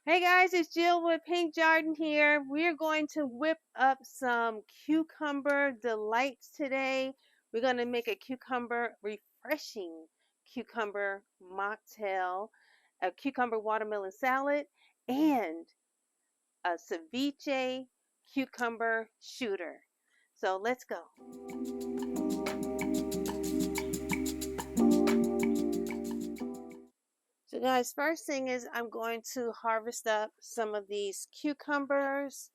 Hey guys, it's Jill with Pink Jardin here. We're going to whip up some cucumber delights today. We're going to make a refreshing cucumber mocktail, a cucumber watermelon salad, and a ceviche cucumber shooter. So let's go. So guys, first thing is I'm going to harvest up some of these cucumbers.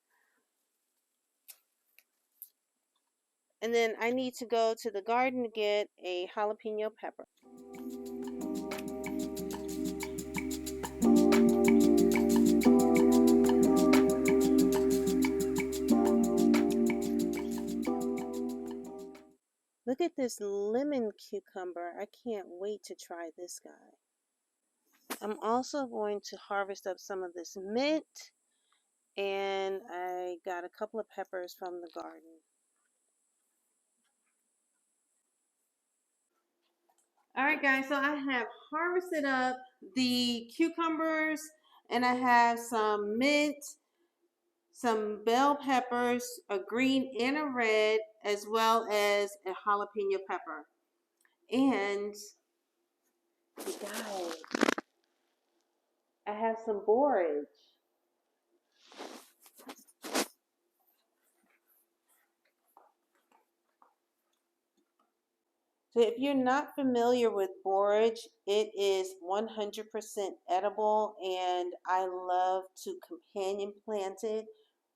And then I need to go to the garden to get a jalapeno pepper. Look at this lemon cucumber. I can't wait to try this guy. I'm also going to harvest up some of this mint, and I got a couple of peppers from the garden. Alright guys, so I have harvested up the cucumbers, and I have some mint, some bell peppers, a green and a red, as well as a jalapeno pepper. And you guys, I have some borage. So if you're not familiar with borage, it is 100% edible, and I love to companion plant it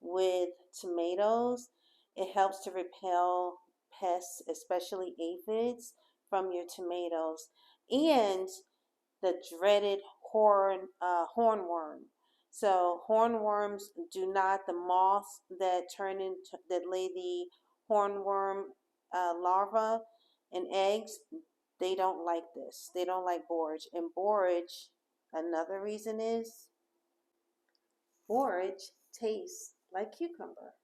with tomatoes. It helps to repel pests, especially aphids, from your tomatoes, and the dreaded hornworm. So hornworms do not, the moths that lay the hornworm larva and eggs, they don't like this. They don't like borage. And borage, another reason is borage tastes like cucumber.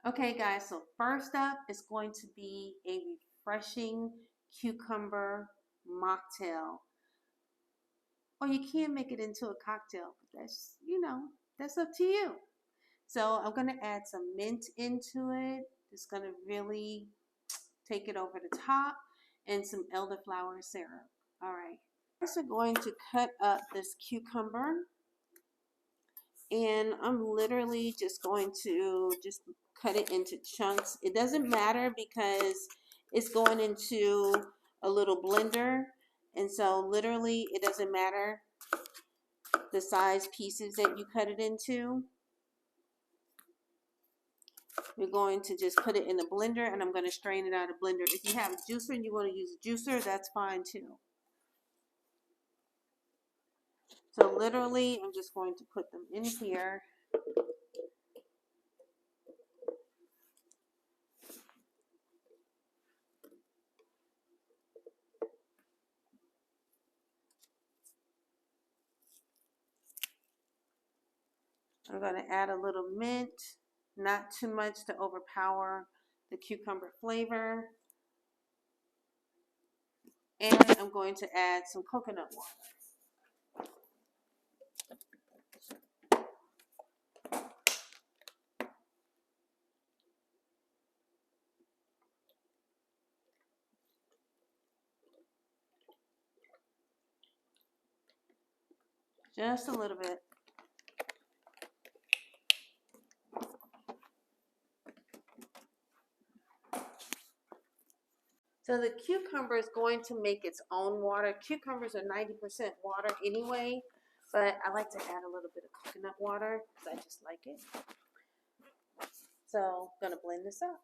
Okay guys, so first up is going to be a refreshing cucumber mocktail. Or you can make it into a cocktail, but that's, that's up to you. So I'm going to add some mint into it. It's going to really take it over the top, and some elderflower syrup. All right. First, we're going to cut up this cucumber, and I'm literally just going to cut it into chunks. It doesn't matter because it's going into a little blender, and so literally it doesn't matter the size pieces that you cut it into. We're going to just put it in the blender, and I'm going to strain it out of the blender. If you have a juicer and you want to use a juicer, that's fine too. So literally, I'm just going to put them in here. I'm going to add a little mint, not too much to overpower the cucumber flavor. And I'm going to add some coconut water. Just a little bit. So the cucumber is going to make its own water. Cucumbers are 90% water anyway, but I like to add a little bit of coconut water because I just like it. So I'm going to blend this up.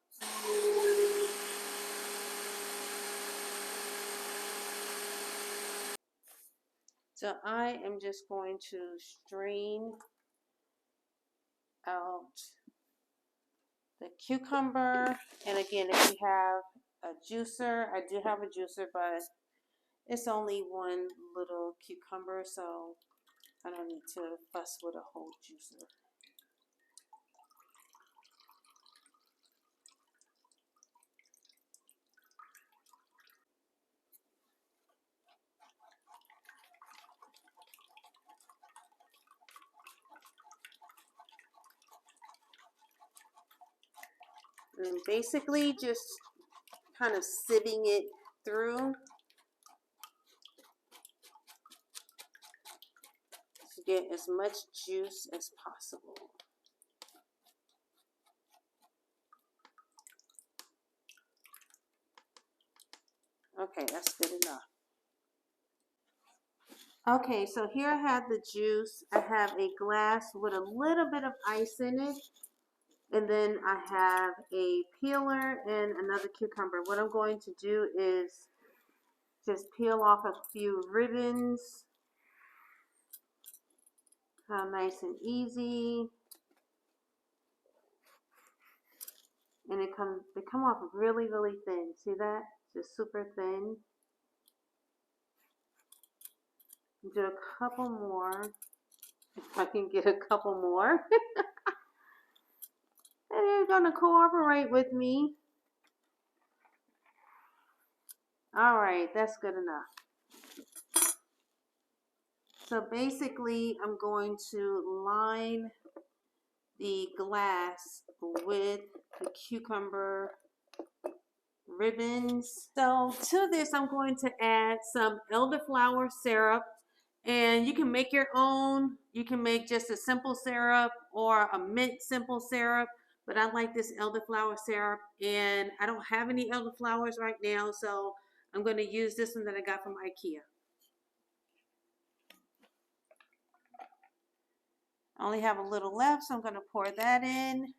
So I am just going to strain out the cucumber. And again, if you have a juicer, I do have a juicer, but It's only one little cucumber, so I don't need to fuss with a whole juicer. And basically just kind of sieving it through to get as much juice as possible. Okay, that's good enough. Okay, so here I have the juice. I have a glass with a little bit of ice in it. And then I have a peeler and another cucumber. What I'm going to do is just peel off a few ribbons. How nice and easy. And they come off really, really thin. See that? Just super thin. Do a couple more. If I can get a couple more. And you're gonna cooperate with me. All right, that's good enough. So basically, I'm going to line the glass with the cucumber ribbons. So to this, I'm going to add some elderflower syrup, and you can make your own. You can make just a simple syrup or a mint simple syrup, but I like this elderflower syrup, and I don't have any elderflowers right now, so I'm going to use this one that I got from IKEA. I only have a little left, so I'm going to pour that in.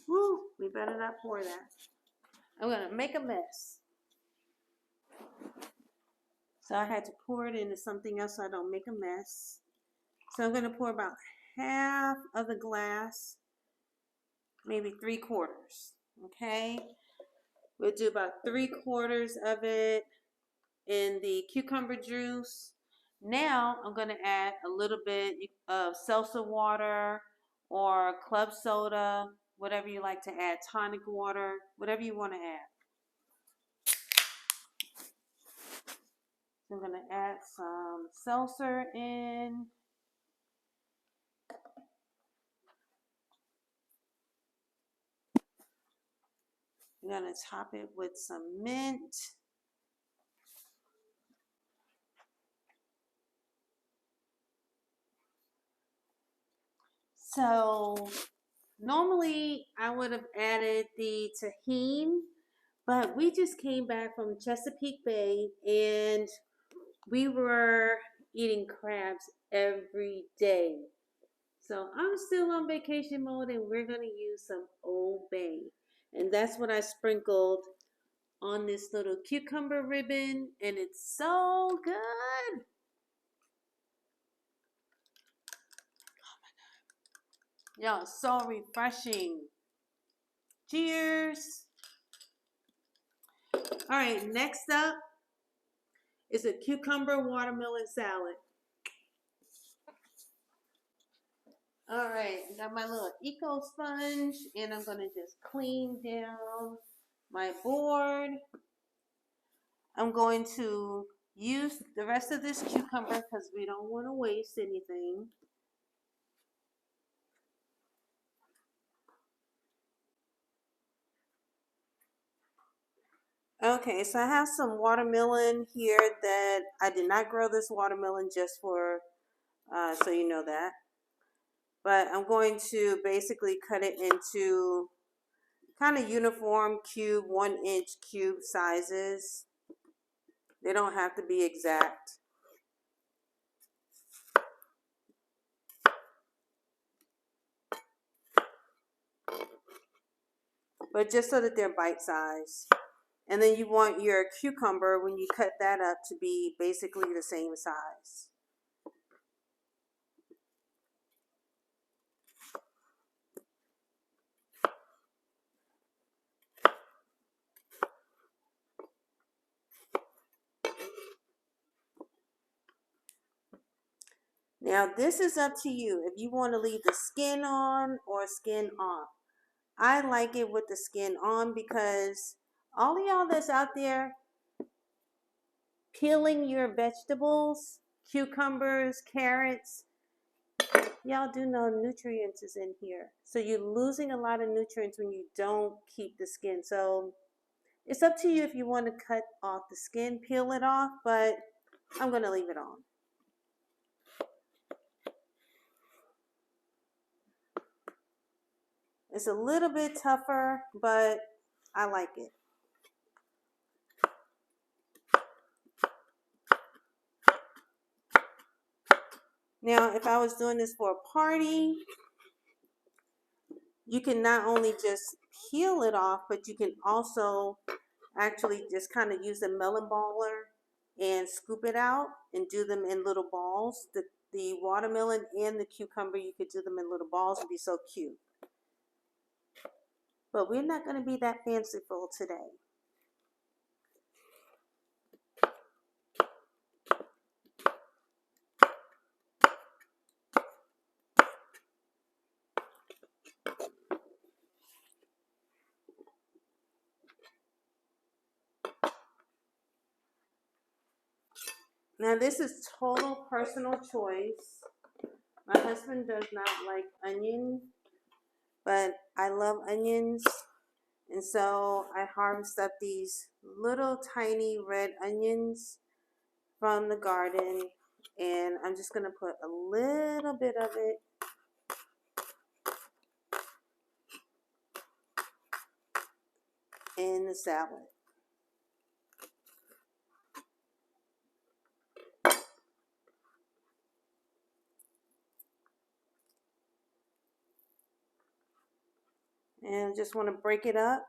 Woo, we better not pour that. I'm going to make a mess. So I had to pour it into something else so I don't make a mess. So I'm going to pour about half of the glass, maybe 3/4. Okay. We'll do about 3/4 of it in the cucumber juice. Now I'm going to add a little bit of seltzer water or club soda, whatever you like to add, tonic water, whatever you want to add. So I'm going to add some seltzer in. I'm going to top it with some mint. So normally I would have added the tahini, but we just came back from Chesapeake Bay and we were eating crabs every day. So I'm still on vacation mode and we're going to use some Old Bay. And that's what I sprinkled on this little cucumber ribbon, and it's so good. Y'all, so refreshing. Cheers. All right, next up is a cucumber watermelon salad. All right, got my little eco sponge, and I'm going to just clean down my board. I'm going to use the rest of this cucumber because we don't want to waste anything. Okay, so I have some watermelon here that I did not grow this watermelon just for, so you know that. But I'm going to basically cut it into kind of uniform cube, 1-inch cube sizes. They don't have to be exact. But just so that they're bite-sized. And then you want your cucumber, when you cut that up, to be basically the same size. Now this is up to you if you want to leave the skin on or skin off. I like it with the skin on because all of y'all that's out there peeling your vegetables, cucumbers, carrots, y'all do know nutrients is in here. So you're losing a lot of nutrients when you don't keep the skin. So it's up to you if you want to cut off the skin, peel it off, but I'm going to leave it on. It's a little bit tougher, but I like it. Now, if I was doing this for a party, you can not only just peel it off, but you can also actually just kind of use a melon baller and scoop it out and do them in little balls. The watermelon and the cucumber, you could do them in little balls. It'd be so cute. But we're not going to be that fanciful today. Now this is total personal choice. My husband does not like onion, but I love onions. And so I harvest up these little tiny red onions from the garden. And I'm just going to put a little bit of it in the salad. And just want to break it up.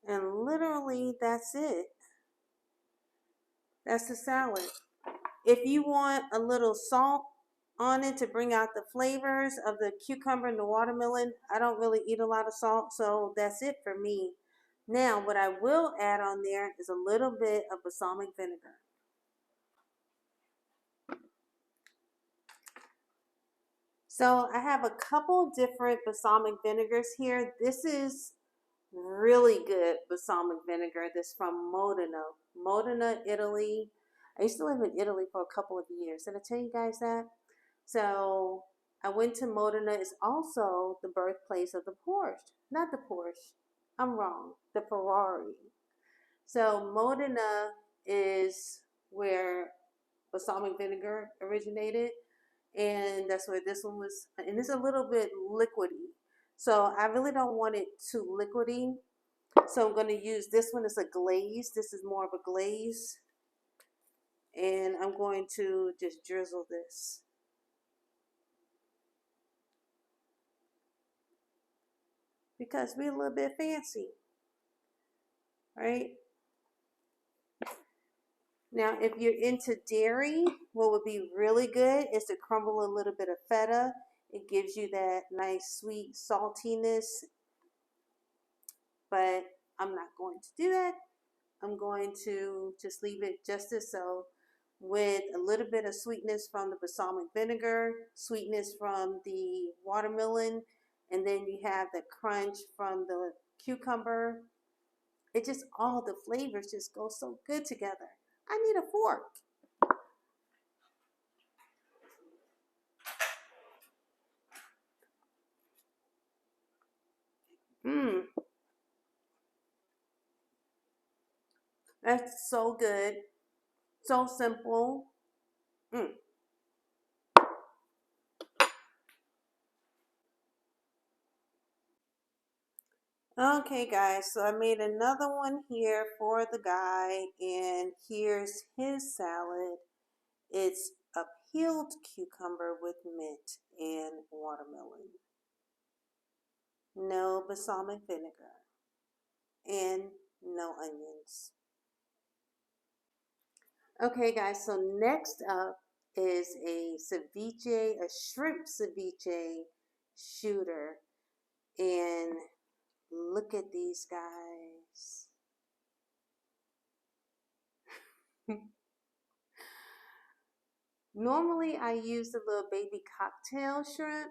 And literally that's it. That's the salad. If you want a little salt on it to bring out the flavors of the cucumber and the watermelon, I don't really eat a lot of salt, so that's it for me. Now, what I will add on there is a little bit of balsamic vinegar. So I have a couple different balsamic vinegars here. This is really good balsamic vinegar. This from Modena, Italy. I used to live in Italy for a couple of years. Did I tell you guys that? So I went to Modena. It's also the birthplace of the Porsche. Not the Porsche. I'm wrong. The Ferrari. So Modena is where balsamic vinegar originated. And that's where this one was. And it's a little bit liquidy. So I really don't want it too liquidy. So I'm going to use this one as a glaze. This is more of a glaze. And I'm going to just drizzle this. Because we're a little bit fancy. Right? Now, if you're into dairy, what would be really good is to crumble a little bit of feta. It gives you that nice sweet saltiness. But I'm not going to do that. I'm going to just leave it just as so, with a little bit of sweetness from the balsamic vinegar, sweetness from the watermelon, and then you have the crunch from the cucumber. It just, all the flavors just go so good together. I need a fork. Mmm. That's so good. So simple. Mm. Okay, guys, so I made another one here for the guy, and here's his salad. It's a peeled cucumber with mint and watermelon. No balsamic vinegar. And no onions. Okay, guys, so next up is a ceviche, a shrimp ceviche shooter. And look at these guys. Normally I use the little baby cocktail shrimp,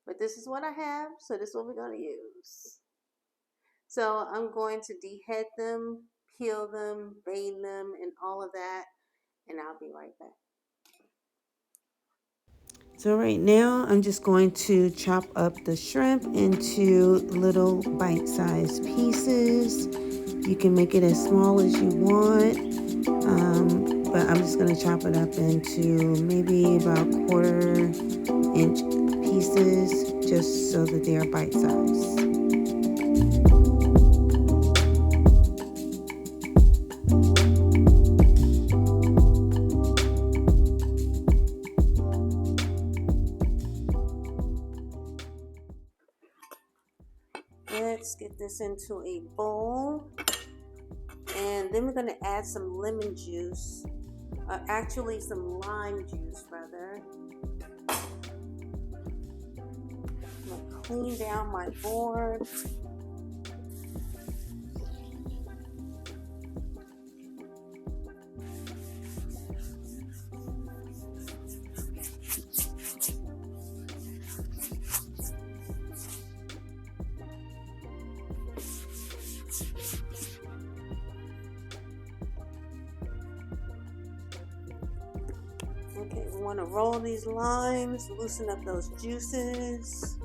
but this is what I have, so this is what we're going to use. So I'm going to dehead them, peel them, vein them, and all of that, and I'll be right back. So right now I'm just going to chop up the shrimp into little bite-sized pieces. You can make it as small as you want, but I'm just going to chop it up into maybe about 1/4-inch pieces just so that they are bite-sized. Let's get this into a bowl, and then we're going to add some lemon juice, actually some lime juice rather. I'm going to clean down my board. Okay, we want to roll these limes, loosen up those juices.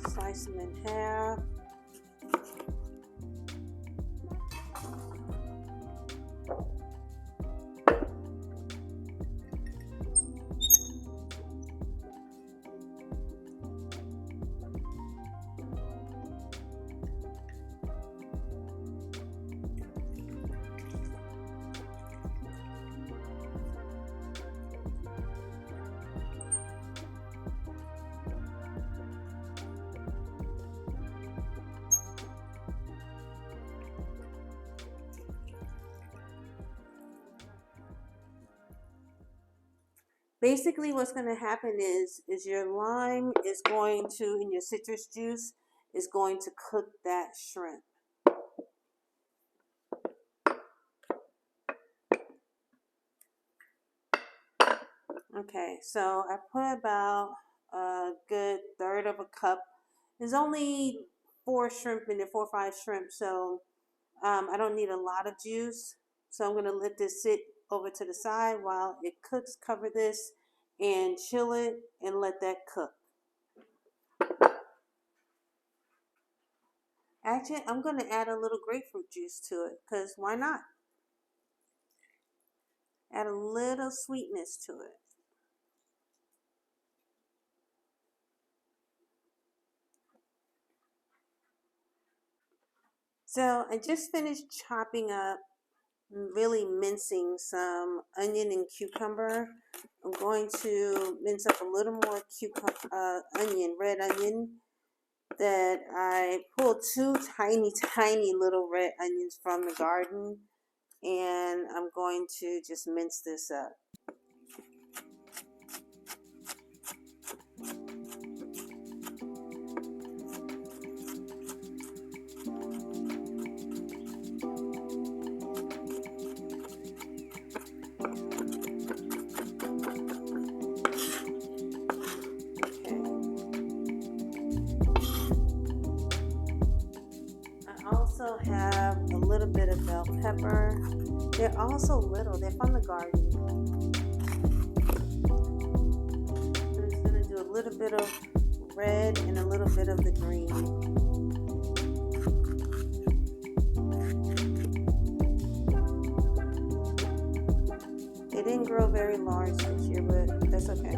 Slice them in half. Basically what's going to happen is your lime is going to, and your citrus juice is going to cook that shrimp. Okay, so I put about a good 1/3 of a cup. There's only 4 shrimp in there, 4 or 5 shrimp, so I don't need a lot of juice. So I'm going to let this sit over to the side while it cooks. Cover this and chill it and let that cook. Actually, I'm going to add a little grapefruit juice to it, because why not? Add a little sweetness to it. So I just finished chopping up, really mincing some onion and cucumber. I'm going to mince up a little more onion, red onion, that I pulled 2 tiny little red onions from the garden, and I'm going to just mince this up. Have a little bit of bell pepper. They're also little, they're from the garden. I'm just going to do a little bit of red and a little bit of the green. It didn't grow very large this year, but that's okay.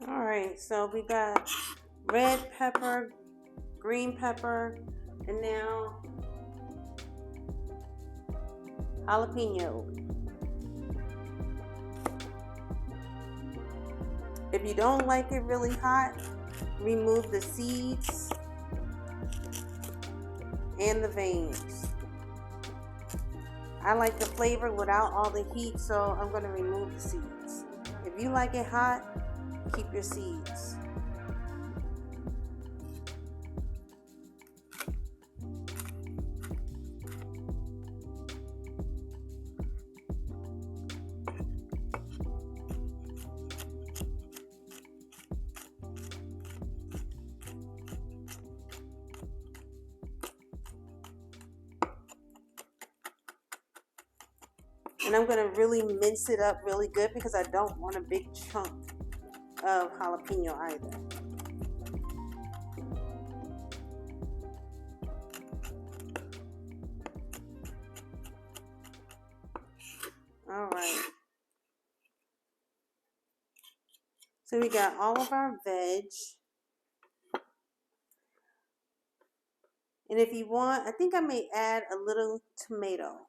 All right, so we got red pepper, green pepper, and now jalapeno. If you don't like it really hot, remove the seeds and the veins. I like the flavor without all the heat, so I'm going to remove the seeds. If you like it hot, keep your seeds. And I'm going to really mince it up really good because I don't want a big chunk of jalapeno either. All right. So we got all of our veg. And if you want, I think I may add a little tomato.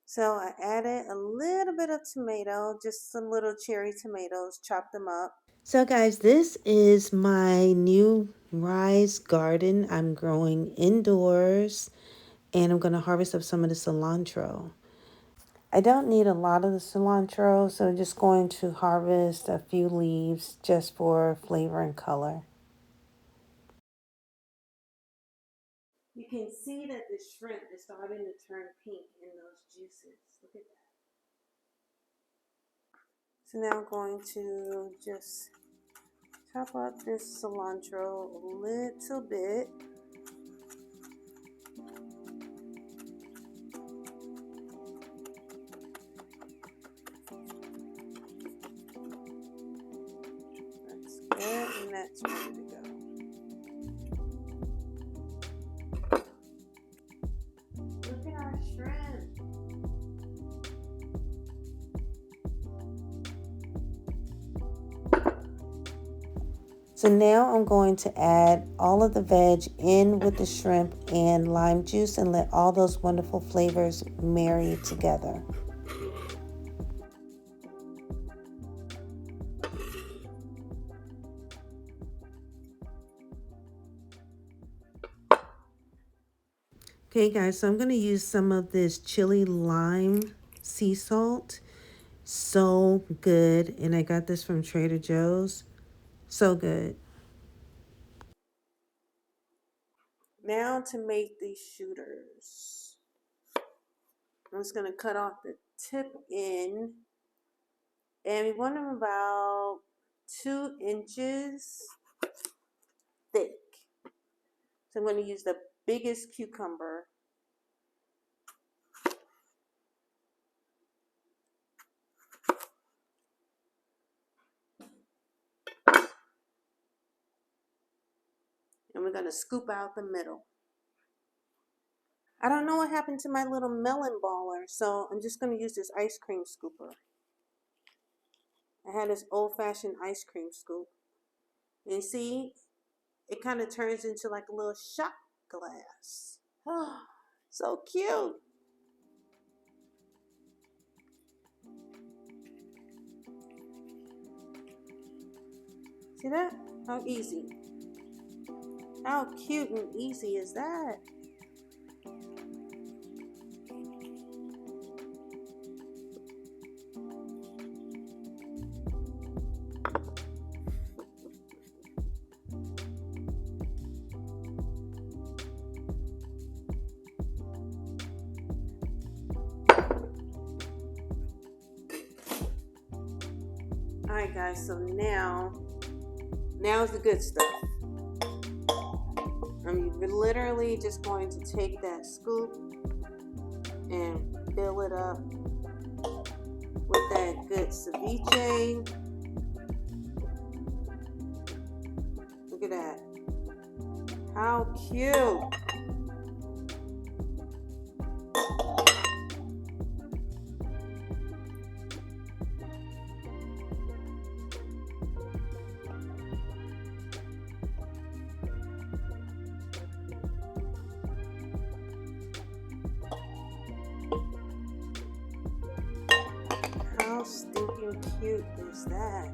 So I added a little bit of tomato, just some little cherry tomatoes, chopped them up. So guys, this is my new rice garden I'm growing indoors, and I'm going to harvest up some of the cilantro. I don't need a lot of the cilantro, so I'm just going to harvest a few leaves just for flavor and color. You can see that the shrimp is starting to turn pink in those juices. Look at that. So now I'm going to just chop up this cilantro a little bit. That's good, and that's ready to go. Look at our shrimp. So now I'm going to add all of the veg in with the shrimp and lime juice and let all those wonderful flavors marry together. Okay guys, so I'm going to use some of this chili lime sea salt. So good. And I got this from Trader Joe's. So good. Now to make these shooters. I'm just going to cut off the tip end. And we want them about 2 inches thick. So I'm going to use the biggest cucumber. And we're going to scoop out the middle. I don't know what happened to my little melon baller, so I'm just going to use this ice cream scooper. I had this old-fashioned ice cream scoop. And see, it kind of turns into like a little shot glass. Oh, so cute. See that? How easy. How cute and easy is that? Alright guys, so now's the good stuff. I'm literally just going to take that scoop and fill it up with that good ceviche. Look at that. How cute. stinking cute is that?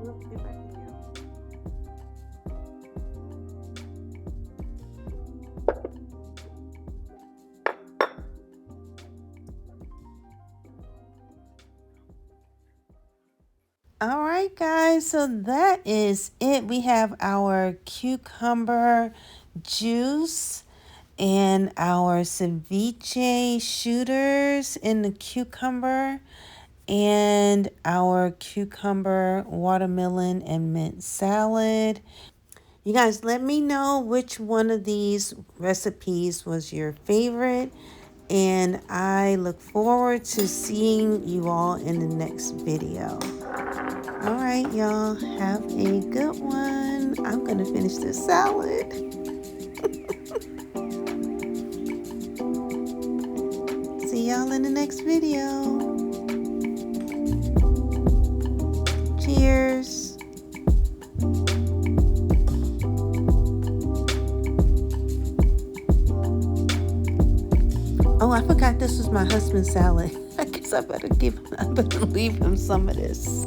Look, get back in here. All right, guys, so that is it. We have our cucumber juice and our ceviche shooters in the cucumber and our cucumber, watermelon, and mint salad. You guys, let me know which one of these recipes was your favorite. And I look forward to seeing you all in the next video. All right, y'all, have a good one. I'm going to finish this salad. See y'all in the next video. Cheers. Oh, I forgot this was my husband's salad. I guess I better leave him some of this.